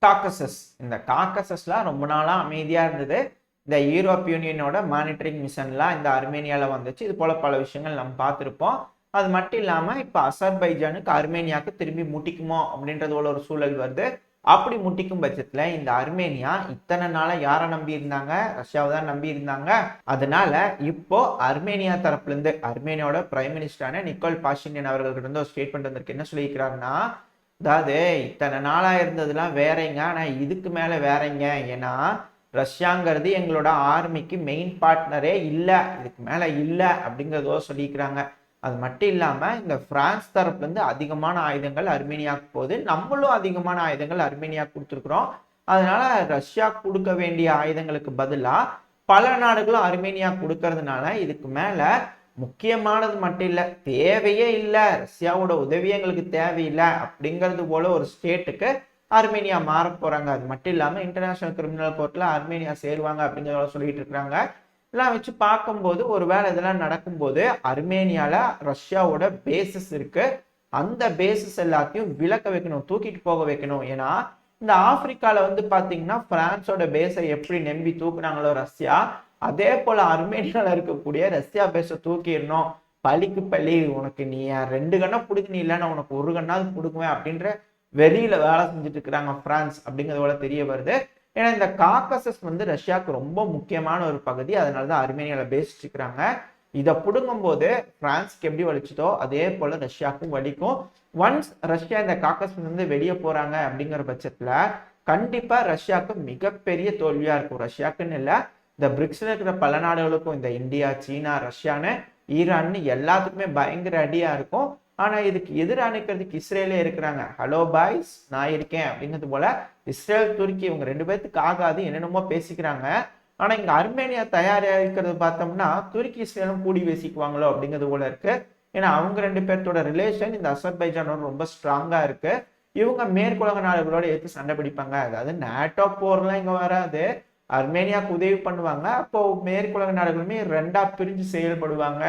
Caucasus. இந்த காக்கசஸ்லாம் ரொம்ப நாளா அமைதியா இருந்தது. இந்த யூரோப் யூனியனோட மானிட்டரிங் மிஷன்லாம் இந்த அர்மேனியால வந்துச்சு. இது போல பல விஷயங்கள் நம்ம பார்த்திருப்போம். அது மட்டும் இல்லாம இப்ப அசர்பைஜானுக்கு அர்மேனியாவுக்கு திரும்பி முட்டிக்குமோ அப்படின்றது போல ஒரு சூழல் வருது. அப்படி முட்டிக்கும் பட்சத்துல இந்த அர்மேனியா இத்தனை நாளா யாரை நம்பி இருந்தாங்க? ரஷ்யாவை தான் நம்பி இருந்தாங்க. அதனால இப்போ அர்மேனியா தரப்புல இருந்து அர்மேனியாவோட பிரைம் மினிஸ்டரான நிக்கோல் பாஷின்யன் அவர்கள்கிட்ட இருந்து ஒரு ஸ்டேட்மெண்ட் வந்திருக்கு. என்ன சொல்லியிருக்கிறாருன்னா, அதாவது இத்தனை நாளா இருந்ததுலாம் வேறங்க, ஆனா இதுக்கு மேல வேறங்க. ஏன்னா ரஷ்யாங்கிறது எங்களோட ஆர்மிக்கு மெயின் பார்ட்னரே இல்லை, இதுக்கு மேல இல்லை அப்படிங்கிறதோ சொல்லிக்கிறாங்க. அது மட்டும் இல்லாம இந்த பிரான்ஸ் தரப்புல இருந்து அதிகமான ஆயுதங்கள் அர்மேனியாவுக்கு போகுது, நம்மளும் அதிகமான ஆயுதங்கள் அர்மேனியா கொடுத்துருக்குறோம். அதனால ரஷ்யா கொடுக்க வேண்டிய ஆயுதங்களுக்கு பதிலா பல நாடுகளும் அர்மேனியா கொடுக்கறதுனால இதுக்கு மேல முக்கியமானது மட்டும் இல்ல, தேவையே இல்லை, ரஷ்யாவோட உதவி எங்களுக்கு தேவையில்லை அப்படிங்கிறது போல ஒரு ஸ்டேட்டுக்கு அர்மேனியா மாற போறாங்க. அது மட்டும் இல்லாம இன்டர்நேஷனல் கிரிமினல் கோர்ட்ல அர்மேனியா சேருவாங்க அப்படிங்கிறத சொல்லிட்டு இருக்காங்க. இதெல்லாம் வச்சு பார்க்கும்போது ஒருவேளை இதெல்லாம் நடக்கும்போது அர்மேனியால ரஷ்யாவோட பேசஸ் இருக்கு, அந்த பேசஸ் எல்லாத்தையும் விலக்க வைக்கணும், தூக்கிட்டு போக வைக்கணும். ஏன்னா இந்த ஆப்பிரிக்கால வந்து பாத்தீங்கன்னா பிரான்ஸோட பேஸை எப்படி நம்பி தூக்குனாங்களோ ரஷ்யா, அதே போல அர்மேனியால இருக்கக்கூடிய ரஷ்யா பேஸை தூக்கிடணும். பழிக்கு பழி, உனக்கு நீ 2 கண்ணை பிடிக்க, நீ இல்லைன்னா உனக்கு 1 கண்ணாவது பிடுக்குவேன் அப்படின்ற வெளியில வேலை செஞ்சுட்டு இருக்கிறாங்க பிரான்ஸ் அப்படிங்கிறது போல தெரிய வருது. ஏன்னா இந்த காக்கசஸ் வந்து ரஷ்யாவுக்கு ரொம்ப முக்கியமான ஒரு பகுதி, அதனாலதான் அர்மேனியால பேஸ் வச்சுக்கிறாங்க. இதை பிடுங்கும் போது பிரான்ஸ்க்கு எப்படி வலிச்சுதோ அதே போல ரஷ்யாவுக்கும் வலிக்கும். ஒன்ஸ் ரஷ்யா இந்த காக்கசஸ் வந்து வெளியே போறாங்க அப்படிங்கிற பட்சத்துல கண்டிப்பா ரஷ்யாவுக்கு மிகப்பெரிய தோல்வியா இருக்கும். ரஷ்யாக்குன்னு இல்லை, இந்த பிரிக்ஸ்ல இருக்கிற பல நாடுகளுக்கும், இந்த இந்தியா, சீனா, ரஷ்யான்னு, ஈரான்னு எல்லாத்துக்குமே பயங்கர அடியா இருக்கும். ஆனா இதுக்கு எதிராக நிற்கிறதுக்கு இஸ்ரேலே இருக்கிறாங்க. ஹலோ பாய்ஸ், நான் இருக்கேன் அப்படிங்கிறது போல இஸ்ரேல் துருக்கி இவங்க 2 பேர்த்துக்கு ஆகாது என்னென்னமோ பேசிக்கிறாங்க. ஆனா இங்க அர்மேனியா தயாரா இருக்கிறது பார்த்தோம்னா துருக்கி இஸ்ரேலும் கூடி பேசிக்குவாங்களோ அப்படிங்கிறது போல இருக்கு. ஏன்னா அவங்க 2 பேர்த்தோட ரிலேஷன் இந்த அசர்பைஜானோட ரொம்ப ஸ்ட்ராங்கா இருக்கு. இவங்க மேற்குலக நாடுகளோட எடுத்து சண்டை பிடிப்பாங்க. அதாவது நேட்டோ போர்லாம் இங்க வராது, அர்மேனியாவுக்கு உதவி பண்ணுவாங்க. அப்போ மேற்குலக நாடுகளுமே 2ஆ பிரிஞ்சு செயல்படுவாங்க.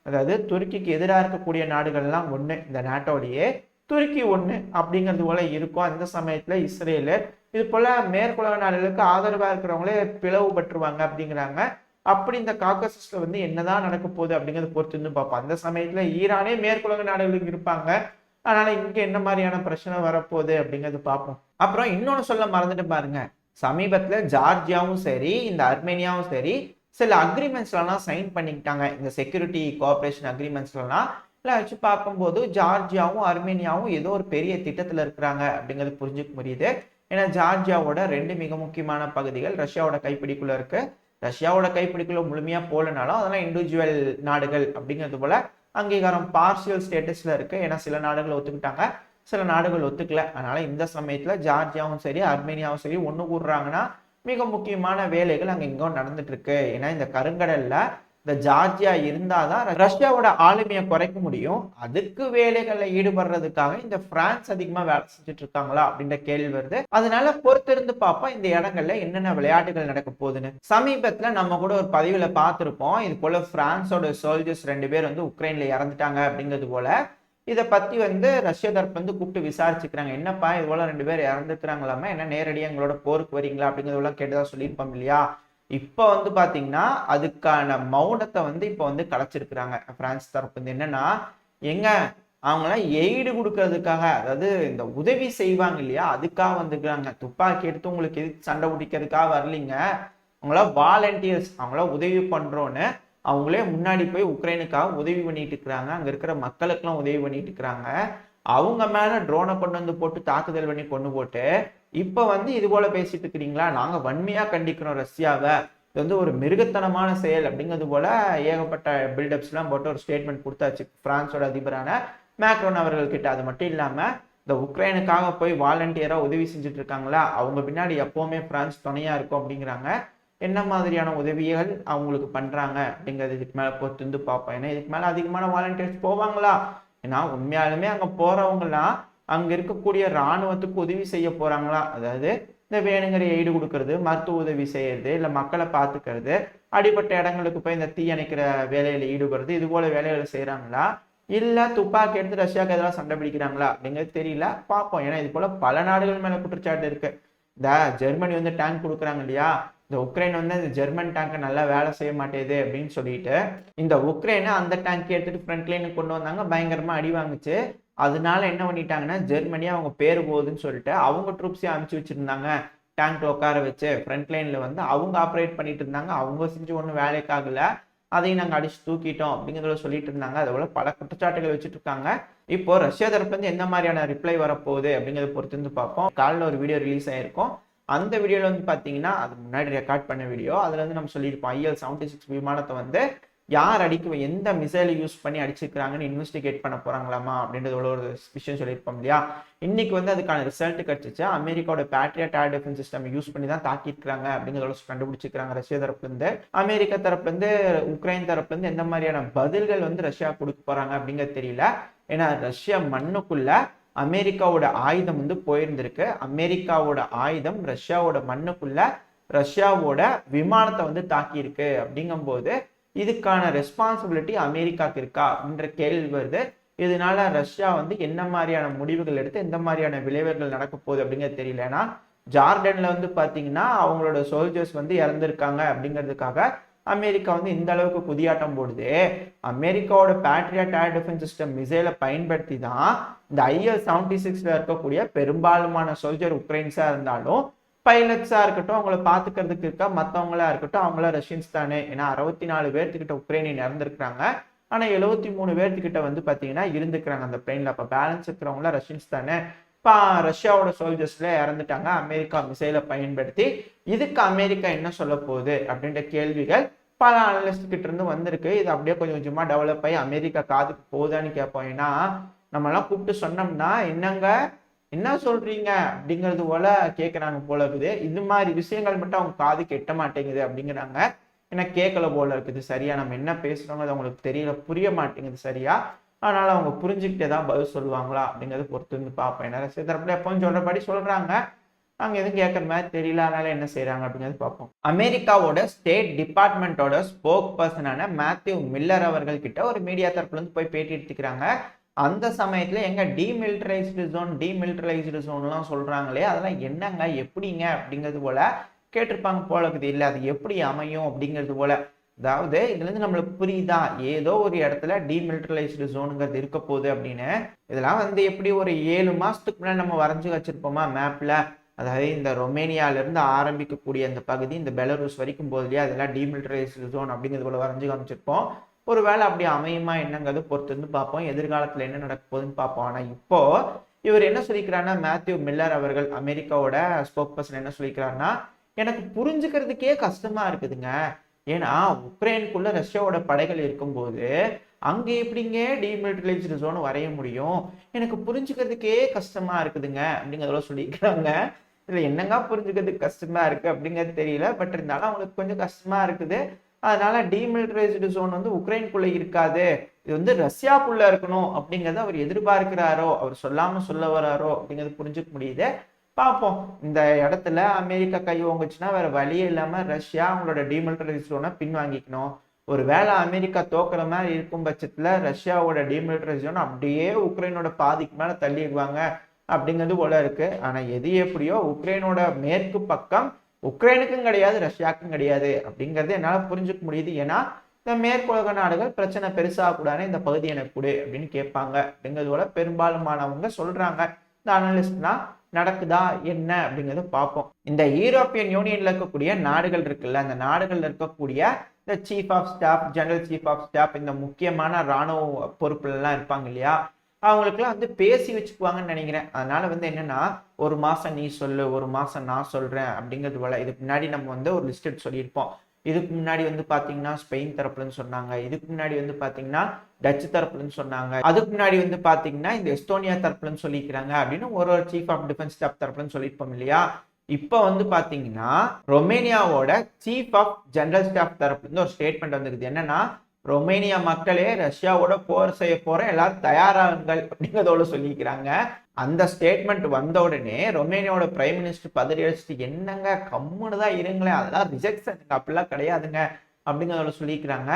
அதாவது துருக்கிக்கு எதிராக இருக்கக்கூடிய நாடுகள்லாம் ஒண்ணு, இந்த நாட்டோடையே துருக்கி ஒண்ணு அப்படிங்கிறது போல இருக்கும். அந்த சமயத்துல இஸ்ரேலு இது போல மேற்குலக நாடுகளுக்கு ஆதரவா இருக்கிறவங்களே பிளவுபட்டுருவாங்க அப்படிங்கிறாங்க. அப்படி இந்த காக்கசஸ்ல வந்து என்னதான் நடக்க போகுது அப்படிங்கிறது பொறுத்து இருந்து பார்ப்போம். அந்த சமயத்துல ஈரானே மேற்குலக நாடுகளுக்கு இருப்பாங்க. அதனால இங்க என்ன மாதிரியான பிரச்சனை வரப்போகுது அப்படிங்கிறது பார்ப்போம். அப்புறம் இன்னொன்னு சொல்ல மறந்துட்டு பாருங்க, சமீபத்துல ஜார்ஜியாவும் சரி இந்த அர்மேனியாவும் சரி சில அக்ரிமெண்ட்ஸ்லாம் சைன் பண்ணிக்கிட்டாங்க. இந்த செக்யூரிட்டி கோஆபரேஷன் அக்ரிமெண்ட்ஸ்லாம் எல்லாம் வச்சு பார்க்கும்போது ஜார்ஜியாவும் அர்மேனியாவும் ஏதோ ஒரு பெரிய திட்டத்துல இருக்கிறாங்க அப்படிங்கிறது புரிஞ்சுக்க முடியுது. ஏன்னா ஜார்ஜியாவோட 2 மிக முக்கியமான பகுதிகள் ரஷ்யாவோட கைப்பிடிக்குள்ள இருக்கு. ரஷ்யாவோட கைப்பிடிக்குள்ள முழுமையா போலனாலும் அதெல்லாம் இண்டிவிஜுவல் நாடுகள் அப்படிங்கிறது போல அங்கீகாரம் பார்சியல் ஸ்டேட்டஸ்ல இருக்கு. ஏன்னா சில நாடுகள் ஒத்துக்கிட்டாங்க, சில நாடுகள் ஒத்துக்கல. அதனால இந்த சமயத்துல ஜார்ஜியாவும் சரி அர்மேனியாவும் சரி ஒண்ணு கூடுறாங்கன்னா மிக முக்கியமான வேலைகள் அங்க இங்கும் நடந்துட்டு இருக்கு. ஏன்னா இந்த கருங்கடல்ல இந்த ஜார்ஜியா இருந்தாதான் ரஷ்யாவோட ஆளுமையை குறைக்க முடியும். அதுக்கு வேலைகளை ஈடுபடுறதுக்காக இந்த பிரான்ஸ் அதிகமா வேலை செஞ்சுட்டு இருக்காங்களா அப்படின்ற கேள்வி வருது. அதனால பொறுத்திருந்து பார்ப்போம் இந்த இடங்கள்ல என்னென்ன விளையாட்டுகள் நடக்க போகுதுன்னு. சமீபத்துல நம்ம கூட ஒரு பதிவுல பார்த்திருப்போம், இது போல பிரான்ஸோட சோல்ஜர்ஸ் 2 பேர் வந்து உக்ரைன்ல இறந்துட்டாங்க அப்படிங்கிறது போல. இதை பத்தி வந்து ரஷ்ய தரப்பு வந்து கூப்பிட்டு விசாரிச்சுக்கிறாங்க. என்னப்பா இது போல 2 பேர் இறந்துக்கிறாங்களாமா, என்ன நேரடியாக எங்களோட போருக்கு வரீங்களா அப்படிங்கிறதெல்லாம் கேட்டதா சொல்லியிருப்போம் இல்லையா. இப்ப வந்து பாத்தீங்கன்னா அதுக்கான மௌனத்தை வந்து இப்ப வந்து கலைச்சிருக்கிறாங்க பிரான்ஸ் தரப்பு வந்து. என்னன்னா எங்க அவங்களாம் எய்டு கொடுக்கறதுக்காக, அதாவது இந்த உதவி செய்வாங்க இல்லையா அதுக்காக வந்துக்கிறாங்க. துப்பாக்கி எடுத்து உங்களுக்கு எதுக்கு சண்டை பிடிக்கிறதுக்காக வரலீங்க, அவங்களா வாலண்டியர்ஸ், அவங்களா உதவி பண்றோன்னு அவங்களே முன்னாடி போய் உக்ரைனுக்காக உதவி பண்ணிட்டு இருக்கிறாங்க. அங்க இருக்கிற மக்களுக்கெல்லாம் உதவி பண்ணிட்டு இருக்கிறாங்க. அவங்க மேல ட்ரோனை கொண்டு வந்து போட்டு தாக்குதல் பண்ணி கொண்டு போட்டு இப்ப வந்து இது போல பேசிட்டு இருக்கிறீங்களா, நாங்க வன்மையா கண்டிக்கிறோம் ரஷ்யாவை, இது வந்து ஒரு மிருகத்தனமான செயல் அப்படிங்கிறது போல ஏகப்பட்ட பில்டப்ஸ் எல்லாம் போட்டு ஒரு ஸ்டேட்மெண்ட் கொடுத்தாச்சு பிரான்ஸோட அதிபரான மேக்ரோன் அவர்கள் கிட்ட. அது மட்டும் இல்லாம இந்த உக்ரைனுக்காக போய் வாலண்டியரா உதவி செஞ்சுட்டு இருக்காங்களா அவங்க பின்னாடி எப்பவுமே பிரான்ஸ் துணையா இருக்கும் அப்படிங்கிறாங்க. என்ன மாதிரியான உதவிகள் அவங்களுக்கு பண்றாங்க அப்படிங்கிறது இதுக்கு மேல பொறுத்து பார்ப்போம். ஏன்னா இதுக்கு மேல அதிகமான வாலண்டியர்ஸ் போவாங்களா, ஏன்னா உண்மையாலுமே அங்க போறவங்கலாம் அங்க இருக்கக்கூடிய இராணுவத்துக்கு உதவி செய்ய போறாங்களா, அதாவது இந்த வேணுங்கிற எய்டு கொடுக்கறது, மருத்துவ உதவி செய்யறது, இல்ல மக்களை பார்த்துக்கிறது, அடிப்பட்ட இடங்களுக்கு போய் இந்த தீ அணைக்கிற வேலையில ஈடுபடுறது, இது போல வேலைகளை செய்யறாங்களா, இல்ல துப்பாக்கி எடுத்து ரஷ்யாவுக்கு எதிராக சண்டை பிடிக்கிறாங்களா அப்படிங்கிறது தெரியல, பார்ப்போம். ஏன்னா இது போல பல நாடுகள் மேல குற்றச்சாட்டு இருக்கு. இந்த ஜெர்மனி வந்து டேங்க் கொடுக்குறாங்க இல்லையா, இந்த உக்ரைன் வந்து இந்த ஜெர்மன் டேங்கை நல்லா வேலை செய்ய மாட்டேது அப்படின்னு சொல்லிட்டு இந்த உக்ரைனை அந்த டேங்க் எடுத்துட்டு ஃப்ரண்ட் லைனுக்கு கொண்டு வந்தாங்க, பயங்கரமா அடி வாங்குச்சு. அதனால என்ன பண்ணிட்டாங்கன்னா ஜெர்மனி அவங்க பேரு போகுதுன்னு சொல்லிட்டு அவங்க ட்ரூப்ஸையும் அனுப்பிச்சு வச்சிருந்தாங்க, டேங்க்ல உட்கார வச்சு ஃப்ரண்ட் லைன்ல வந்து அவங்க ஆப்ரேட் பண்ணிட்டு இருந்தாங்க. அவங்க செஞ்சு ஒன்றும் வேலைக்காகல, அதையும் நாங்கள் அடிச்சு தூக்கிட்டோம் அப்படிங்கிறத சொல்லிட்டு இருந்தாங்க. அதோட பல குற்றச்சாட்டுகள் வச்சுட்டு இருக்காங்க. இப்போ ரஷ்யா தரப்புல இருந்து எந்த மாதிரியான ரிப்ளை வரப்போகுது அப்படிங்கிறத பொறுத்து வந்து பார்ப்போம். காலைல ஒரு வீடியோ ரிலீஸ் ஆயிருக்கும். அந்த வீடியோல வந்து பாத்தீங்கன்னா அது முன்னாடி ரெக்கார்ட் பண்ண வீடியோ, அதுல வந்து நம்ம சொல்லியிருப்போம் IL-76 விமானத்தை வந்து யார் அடிக்க எந்த மிசைலை யூஸ் பண்ணி அடிச்சிருக்காங்கன்னு இன்வெஸ்டிகேட் பண்ண போறாங்களாமா அப்படின்றது ஒரு விஷயம் சொல்லியிருப்போம் இல்லையா. இன்னைக்கு வந்து அதுக்கான ரிசல்ட் கிடைச்சிச்சு. அமெரிக்காவோட Patriot air defence system use பண்ணி தான் தாக்கியிருக்காங்க அப்படிங்கிறத கண்டுபிடிச்சிருக்காங்க ரஷ்யா தரப்புல இருந்து. அமெரிக்கா தரப்புல இருந்து உக்ரைன் தரப்புல இருந்து எந்த மாதிரியான பதில்கள் வந்து ரஷ்யா கொடுக்க போறாங்க அப்படிங்கிறது தெரியல. ஏன்னா ரஷ்யா மண்ணுக்குள்ள அமெரிக்காவோட ஆயுதம் வந்து போயிருந்திருக்கு. அமெரிக்காவோட ஆயுதம் ரஷ்யாவோட மண்ணுக்குள்ள ரஷ்யாவோட விமானத்தை வந்து தாக்கி இருக்கு. அப்படிங்கும் போது இதுக்கான ரெஸ்பான்சிபிலிட்டி அமெரிக்காவுக்கு இருக்கா அப்படின்ற கேள்வி வருது. இதனால ரஷ்யா வந்து என்ன மாதிரியான முடிவுகள் எடுத்து எந்த மாதிரியான விளைவுகள் நடக்க போகுது அப்படிங்கிறது தெரியல. ஏன்னா ஜார்டன்ல வந்து பாத்தீங்கன்னா அவங்களோட சோல்ஜர்ஸ் வந்து இறந்திருக்காங்க அப்படிங்கிறதுக்காக அமெரிக்கா வந்து இந்த அளவுக்கு குதியாட்டம் போடுது. அமெரிக்காவோட பேட்ரியட் ஏர் டிஃபென்ஸ் சிஸ்டம் மிசைலை பயன்படுத்தி தான் இந்த IL-76ல இருக்கக்கூடிய பெரும்பாலுமான சோல்ஜர் உக்ரைன்ஸா இருந்தாலும் பைலட்ஸா இருக்கட்டும், அவங்கள பாத்துக்கிறதுக்கு இருக்கா, மற்றவங்களா இருக்கட்டும், அவங்கள ரஷ்யன்ஸ் தானே. ஏன்னா 64 பேர்த்துக்கிட்ட உக்ரைனியன் இறந்துருக்காங்க. ஆனா 73 பேர்த்துக்கிட்ட வந்து பாத்தீங்கன்னா இருந்துக்கிறாங்க அந்த பிளேன்ல. அப்ப பேலன்ஸ் இருக்கிறவங்கள ரஷ்யன்ஸ் தானே. இப்போ ரஷ்யாவோட சோல்ஜர்ஸ்ல இறந்துட்டாங்க அமெரிக்கா மிசைலை பயன்படுத்தி. இதுக்கு அமெரிக்கா என்ன சொல்ல போகுது அப்படின்ற கேள்விகள் பல அனலிஸ்ட் கிட்ட இருந்து வந்திருக்கு. இது அப்படியே கொஞ்சம் கொஞ்சமா டெவலப் ஆகி அமெரிக்கா காதுக்கு போகுதான்னு கேட்போம். ஏன்னா நம்ம எல்லாம் கூப்பிட்டு சொன்னோம்னா என்னங்க என்ன சொல்றீங்க அப்படிங்கிறது போல கேட்கறாங்க போல இருக்குது. இது மாதிரி விஷயங்கள் மட்டும் அவங்க காதுக்கு எட்ட மாட்டேங்குது அப்படிங்கிறாங்க. ஏன்னா கேட்கல போல இருக்குது சரியா, நம்ம என்ன பேசுறோங்க அது அவங்களுக்கு தெரியல, புரிய மாட்டேங்குது சரியா. அதனால அவங்க புரிஞ்சுக்கிட்டே தான் பதில் சொல்லுவாங்களா அப்படிங்கறது பொறுத்து வந்து பார்ப்பேன். ஏன்னா ரஷ்யா தரப்புல எப்பவும் சொல்றபடி சொல்றாங்க, அவங்க எதுவும் கேட்கற மாதிரி தெரியல, அதனால என்ன செய்யறாங்க அப்படிங்கிறது பார்ப்போம். அமெரிக்காவோட ஸ்டேட் டிபார்ட்மெண்டோட ஸ்போக் பர்சனான மேத்யூ மில்லர் அவர்கள் கிட்ட ஒரு மீடியா தரப்புல இருந்து போய் பேட்டி எடுத்துக்கிறாங்க. அந்த சமயத்துல எங்க டீமிலிட்டரைஸ்டு ஜோன்லாம் சொல்றாங்களே, அதெல்லாம் என்னங்க எப்படிங்க அப்படிங்கிறது போல கேட்டிருப்பாங்க போல இருக்குது. இல்லை அது எப்படி அமையும் அப்படிங்கிறது போல. அதாவது இதுல இருந்து நம்மளுக்கு புரியுதா ஏதோ ஒரு இடத்துல டீமிலிட்டரைஸ்டு ஜோனுங்கிறது இருக்க போகுது அப்படின்னு. இதெல்லாம் வந்து எப்படி ஒரு 7 மாசத்துக்கு முன்னாடி நம்ம வரைஞ்சு வச்சிருப்போமா மேப்ல. அதாவது இந்த ரொமேனியால இருந்து ஆரம்பிக்கக்கூடிய அந்த பகுதி இந்த பெலரூஸ் வரைக்கும் போது இல்லையா, அதெல்லாம் டீமிலிட்டரைஸ்டு ஜோன் அப்படிங்கிறது போல வரைஞ்சு காமிச்சிருப்போம். ஒருவேளை அப்படி அமையுமா என்னங்கிறது பொறுத்து வந்து பார்ப்போம். எதிர்காலத்துல என்ன நடக்க போகுதுன்னு பார்ப்போம். ஆனா இப்போ இவர் என்ன சொல்லிக்கிறாருன்னா, மேத்யூ மில்லர் அவர்கள் அமெரிக்காவோட ஸ்போக் பர்சன் என்ன சொல்லிக்கிறாருன்னா, எனக்கு புரிஞ்சுக்கிறதுக்கே கஷ்டமா இருக்குதுங்க. ஏன்னா உக்ரைனுக்குள்ள ரஷ்யாவோட படைகள் இருக்கும்போது அங்க எப்படிங்க டீமிலிட்டரைஸ்டு ஜோன் வரைய முடியும், எனக்கு புரிஞ்சுக்கிறதுக்கே கஷ்டமா இருக்குதுங்க அப்படிங்கிறத சொல்லிக்கிறாங்க. இதுல என்னங்க புரிஞ்சுக்கிறதுக்கு கஷ்டமா இருக்கு அப்படிங்கிறது தெரியல. பட் இருந்தாலும் அவங்களுக்கு கொஞ்சம் கஷ்டமா இருக்குது. அதனால டீமிலிட்டரைஸ்டு ஜோன் வந்து உக்ரைனுக்குள்ள இருக்காது, இது வந்து ரஷ்யாக்குள்ள இருக்கணும் அப்படிங்கறத அவர் எதிர்பார்க்கிறாரோ, அவர் சொல்லாம சொல்ல வராரோ அப்படிங்கிறது புரிஞ்சுக்க முடியுது. பார்ப்போம். இந்த இடத்துல அமெரிக்கா கை ஓங்குச்சுன்னா வேற வழியே இல்லாம ரஷ்யா அவங்களோட டீமிலிட்டரைஸ்டு ஜோனை பின்வாங்கிக்கணும். ஒரு வேளை அமெரிக்கா தோக்குற மாதிரி இருக்கும் பட்சத்துல ரஷ்யாவோட டீமிலிட்டரைஸ்டு ஜோன் அப்படியே உக்ரைனோட பாதிக்கு மேல தள்ளிடுவாங்க அப்படிங்கிறது போல இருக்கு. ஆனா எது எப்படியோ உக்ரைனோட மேற்கு பக்கம் உக்ரைனுக்கும் கிடையாது ரஷ்யாவுக்கும் கிடையாது அப்படிங்கிறது என்னால புரிஞ்சுக்க முடியுது. ஏன்னா இந்த மேற்குலக நாடுகள் பிரச்சனை பெருசாகக்கூடாது, இந்த பகுதி எனக்கு கொடு அப்படின்னு கேட்பாங்க அப்படிங்கிறது போல பெரும்பாலுமானவங்க சொல்றாங்க. இந்த அனலிஸ்ட்லாம் நடக்குதா என்ன அப்படிங்கிறத பார்ப்போம். இந்த யூரோப்பியன் யூனியன்ல இருக்கக்கூடிய நாடுகள் இருக்குல்ல, அந்த நாடுகள்ல இருக்கக்கூடிய இந்த chief of staff, general chief of staff, இந்த முக்கியமான இராணுவ பொறுப்புல எல்லாம் இருப்பாங்க இல்லையா, அவங்களுக்குலாம் வந்து பேசி வச்சுக்குவாங்கன்னு நினைக்கிறேன். அதனால வந்து என்னன்னா ஒரு மாசம் நீ சொல்லு, ஒரு மாசம் நான் சொல்றேன் அப்படிங்கிறது போல. இதுக்கு முன்னாடி நம்ம வந்து ஒரு லிஸ்ட் சொல்லியிருப்போம். இதுக்கு முன்னாடி வந்து பாத்தீங்கன்னா ஸ்பெயின் தரப்புலன்னு சொன்னாங்க, இதுக்கு முன்னாடி வந்து பாத்தீங்கன்னா டச்சு தரப்புலன்னு சொன்னாங்க, அதுக்கு முன்னாடி வந்து பாத்தீங்கன்னா இந்த எஸ்டோனியா தரப்புலன்னு சொல்லிக்கிறாங்க அப்படின்னு ஒரு சீஃப் ஆஃப் டிஃபென்ஸ் ஸ்டாஃப் தரப்புலன்னு சொல்லியிருப்போம் இல்லையா. இப்ப வந்து பாத்தீங்கன்னா ரொமேனியாவோட சீஃப் ஆஃப் ஜெனரல் ஸ்டாஃப் தரப்புல இருந்து ஒரு ஸ்டேட்மெண்ட் வந்துருக்குது. என்னன்னா, ரொமேனியா மக்களே ரஷ்யாவோட போர் செய்ய போற எல்லாரும் தயாராகுங்கள் அப்படிங்கிறதோட சொல்லிக்கிறாங்க. அந்த ஸ்டேட்மெண்ட் வந்த உடனே ரொமேனியாவோட பிரைம் மினிஸ்டர் பதவி அடிச்சுட்டு என்னங்க கம்முன்னு தான் இருங்களேன், அதெல்லாம் ரிஜெக்ஷன் அப்படிலாம் கிடையாதுங்க அப்படிங்கிறதோட சொல்லிக்கிறாங்க.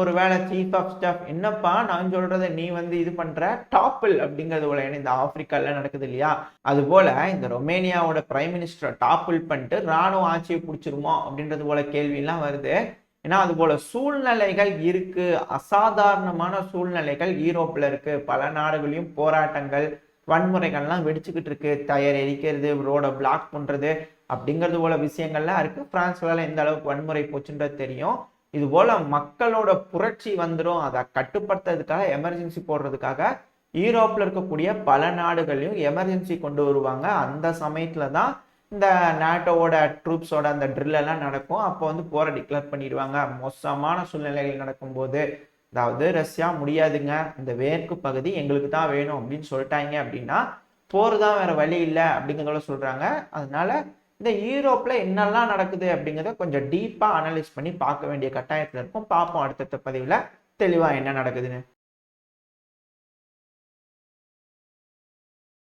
ஒருவேளை சீஃப் ஆஃப் ஸ்டாஃப் என்னப்பா நான் சொல்றதை நீ வந்து இது பண்ற டாப்பிள் அப்படிங்கிறது போல, ஏன்னா இந்த ஆப்பிரிக்கால நடக்குது இல்லையா, அது போல இந்த ரொமேனியாவோட பிரைம் மினிஸ்டரை டாப்பிள் பண்ணிட்டு ராணுவ ஆட்சியை பிடிச்சிருமோ அப்படின்றது போல கேள்வியெல்லாம் வருது. ஏன்னா அது போல சூழ்நிலைகள் இருக்கு, அசாதாரணமான சூழ்நிலைகள் யூரோப்ல இருக்கு. பல நாடுகளையும் போராட்டங்கள் வன்முறைகள்லாம் வெடிச்சுக்கிட்டு இருக்கு. டயர் எரிக்கிறது, ரோட பிளாக் பண்றது அப்படிங்கிறது போல விஷயங்கள்லாம் இருக்கு. பிரான்ஸ்ல எந்த அளவுக்கு வன்முறை போச்சுன்றது தெரியும். இது போல மக்களோட புரட்சி வந்துடும், அதை கட்டுப்படுத்துறதுக்காக எமர்ஜென்சி போடுறதுக்காக யூரோப்ல இருக்கக்கூடிய பல நாடுகளையும் எமர்ஜென்சி கொண்டு வருவாங்க. அந்த சமயத்துல தான் இந்த நாட்டோட ட்ரூப்ஸோட அந்த ட்ரில் எல்லாம் நடக்கும். அப்போ வந்து போரை டிக்ளேர் பண்ணிடுவாங்க. மோசமான சூழ்நிலைகள் நடக்கும்போது, அதாவது ரஷ்யா முடியாதுங்க, இந்த மேற்கு பகுதி எங்களுக்கு தான் வேணும் அப்படின்னு சொல்லிட்டாங்க அப்படின்னா போர் தான், வேற வழி இல்லை அப்படிங்கிறத சொல்றாங்க. அதனால இந்த யூரோப்ல என்னெல்லாம் நடக்குது அப்படிங்கிறத கொஞ்சம் டீப்பா அனலைஸ் பண்ணி பார்க்க வேண்டிய கட்டாயத்துல இருக்கும். பார்ப்போம் அடுத்தடுத்த பதிவுல தெளிவா என்ன நடக்குதுன்னு.